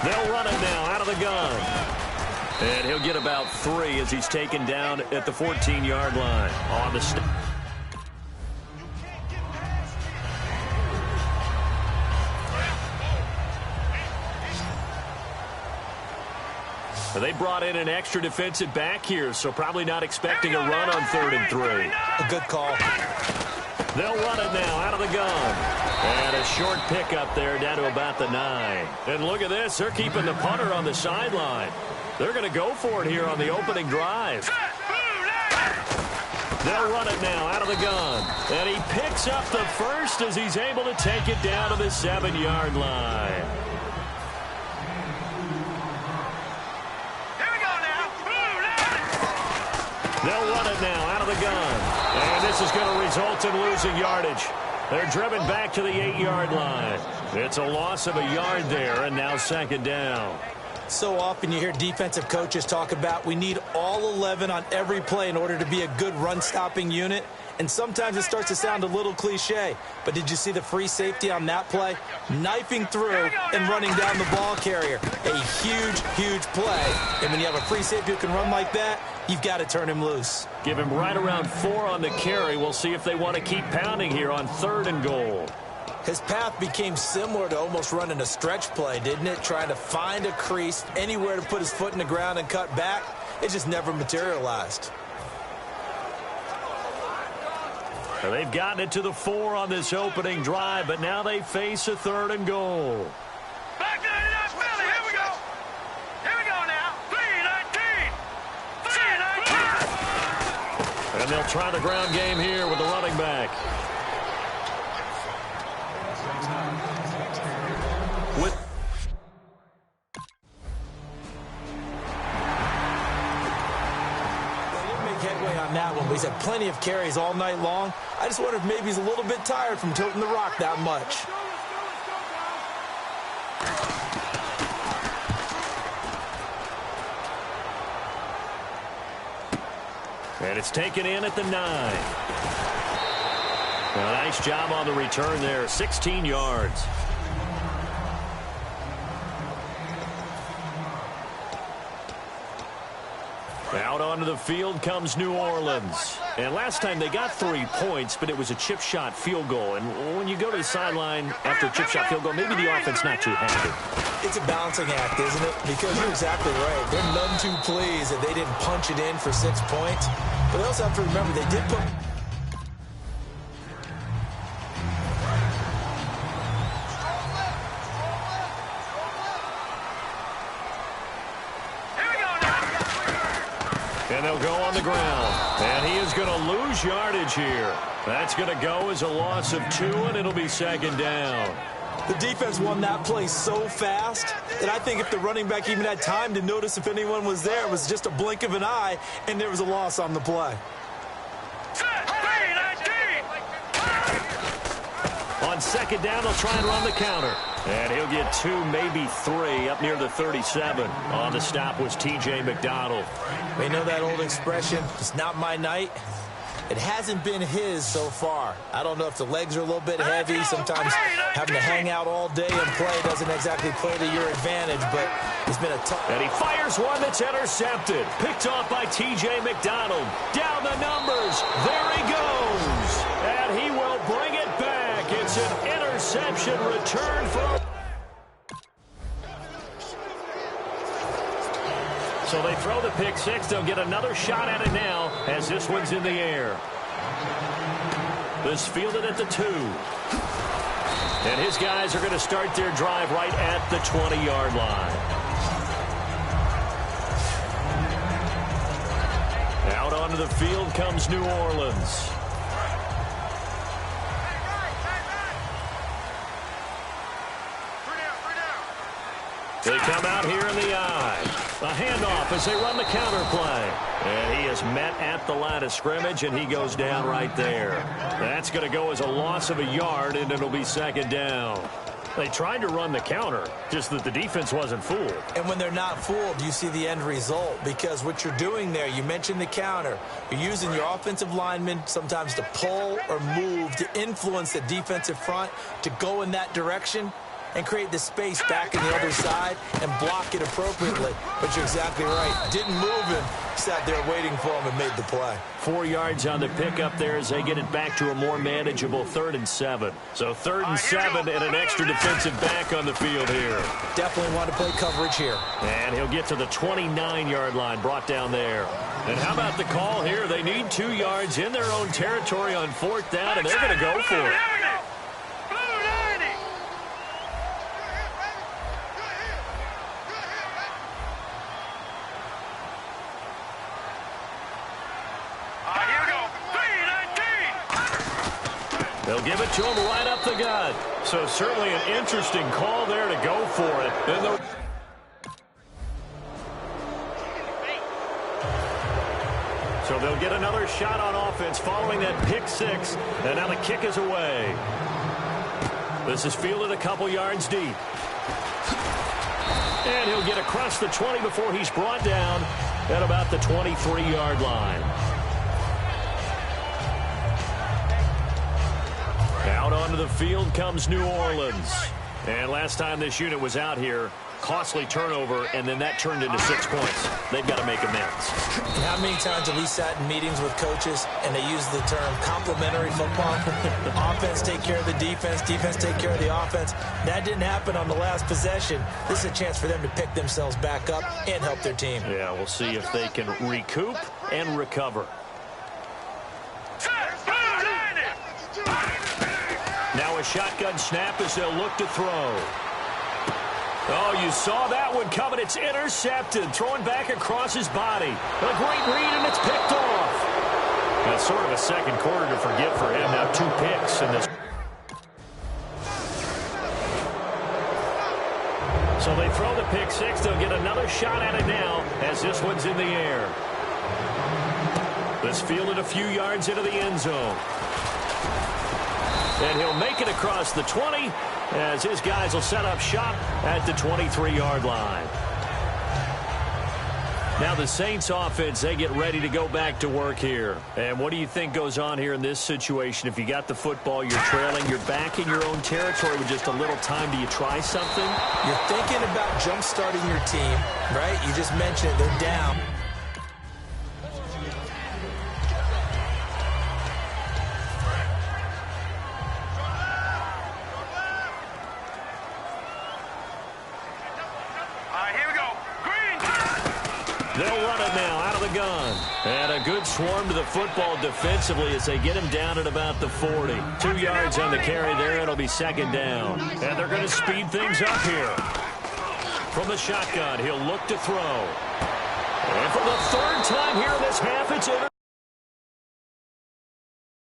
They'll run it now out of the gun. And he'll get about 3 as he's taken down at the 14-yard line. On the They brought in an extra defensive back here, so probably not expecting a run on 3rd and 3. A good call. They'll run it now out of the gun. And a short pickup there down to about the 9. And look at this. They're keeping the punter on the sideline. They're going to go for it here on the opening drive. They'll run it now out of the gun. And he picks up the first as he's able to take it down to the 7-yard line. They'll run it now out of the gun. And this is going to result in losing yardage. They're driven back to the 8-yard line. It's a loss of a yard there, and now 2nd down. So often you hear defensive coaches talk about we need all 11 on every play in order to be a good run-stopping unit. And sometimes it starts to sound a little cliche. But did you see the free safety on that play? Knifing through and running down the ball carrier. A huge, huge play. And when you have a free safety who can run like that, you've got to turn him loose. Give him right around 4 on the carry. We'll see if they want to keep pounding here on 3rd and goal. His path became similar to almost running a stretch play, didn't it? Trying to find a crease, anywhere to put his foot in the ground and cut back. It just never materialized. Well, they've gotten it to the 4 on this opening drive, but now they face a 3rd and goal. Back to the Philly. Here we go. Here we go now. 3-19. 3-19. And they'll try the ground game here with the running back. With headway on that one, but he's had plenty of carries all night long. I just wonder if maybe he's a little bit tired from tilting the rock that much. And it's taken in at the 9. A nice job on the return there, 16 yards. Out onto the field comes New Orleans. And last time they got 3 points, but it was a chip shot field goal. And when you go to the sideline after a chip shot field goal, maybe the offense not too happy. It's a balancing act, isn't it? Because you're exactly right. They're none too pleased that they didn't punch it in for 6 points. But they also have to remember they did put... And they'll go on the ground. And he is going to lose yardage here. That's going to go as a loss of 2, and it'll be 2nd down. The defense won that play so fast that I think if the running back even had time to notice if anyone was there, it was just a blink of an eye, and there was a loss on the play. On 2nd down, they'll try and run the counter. And he'll get 2, maybe 3, up near the 37. On the stop was T.J. McDonald. We know that old expression, it's not my night. It hasn't been his so far. I don't know if the legs are a little bit heavy. Sometimes having to hang out all day and play doesn't exactly play to your advantage, but it's been a tough... And he fires one that's intercepted. Picked off by T.J. McDonald. Down the numbers. There he goes. And he will bring it back. It's an interception return for... So they throw the pick 6. They'll get another shot at it now as this one's in the air. This fielded at the 2. And his guys are going to start their drive right at the 20-yard line. Out onto the field comes New Orleans. They come out here in the eye. A handoff as they run the counter play. And he is met at the line of scrimmage, and he goes down right there. That's going to go as a loss of a yard, and it'll be 2nd down. They tried to run the counter, just that the defense wasn't fooled. And when they're not fooled, you see the end result. Because what you're doing there, you mentioned the counter. You're using your offensive linemen sometimes to pull or move to influence the defensive front to go in that direction. and create the space back in the other side and block it appropriately. But you're exactly right. Didn't move him. Sat there waiting for him and made the play. 4 yards on the pickup there as they get it back to a more manageable 3rd and 7. So 3rd and 7 and an extra defensive back on the field here. Definitely want to play coverage here. And he'll get to the 29-yard line, brought down there. And how about the call here? They need 2 yards in their own territory on 4th down, and they're going to go for it. They'll give it to him right up the gut. So certainly an interesting call there to go for it. So they'll get another shot on offense following that pick 6. And now the kick is away. This is fielded a couple yards deep. And he'll get across the 20 before he's brought down at about the 23-yard line. Out onto the field comes New Orleans. And last time this unit was out here, costly turnover, and then that turned into 6 points. They've got to make amends. How many times have we sat in meetings with coaches and they use the term complementary football? Offense take care of the defense, defense take care of the offense. That didn't happen on the last possession. This is a chance for them to pick themselves back up and help their team. Yeah, we'll see if they can recoup and recover. Now a shotgun snap as they'll look to throw. Oh, you saw that one coming. It's intercepted. Throwing back across his body. A great read, and it's picked off. That's sort of a second quarter to forget for him. Now 2 picks in this. So they throw the pick 6. They'll get another shot at it now as this one's in the air. This fielded a few yards into the end zone. And he'll make it across the 20 as his guys will set up shop at the 23-yard line. Now the Saints offense, they get ready to go back to work here. And what do you think goes on here in this situation? If you got the football, you're trailing, you're back in your own territory with just a little time. Do you try something? You're thinking about jump-starting your team, right? You just mentioned it. They're down. They'll run it now out of the gun. And a good swarm to the football defensively as they get him down at about the 40. 2 yards on the carry there. It'll be 2nd down. And they're going to speed things up here. From the shotgun, he'll look to throw. And for the 3rd time here in this half, it's intercepted.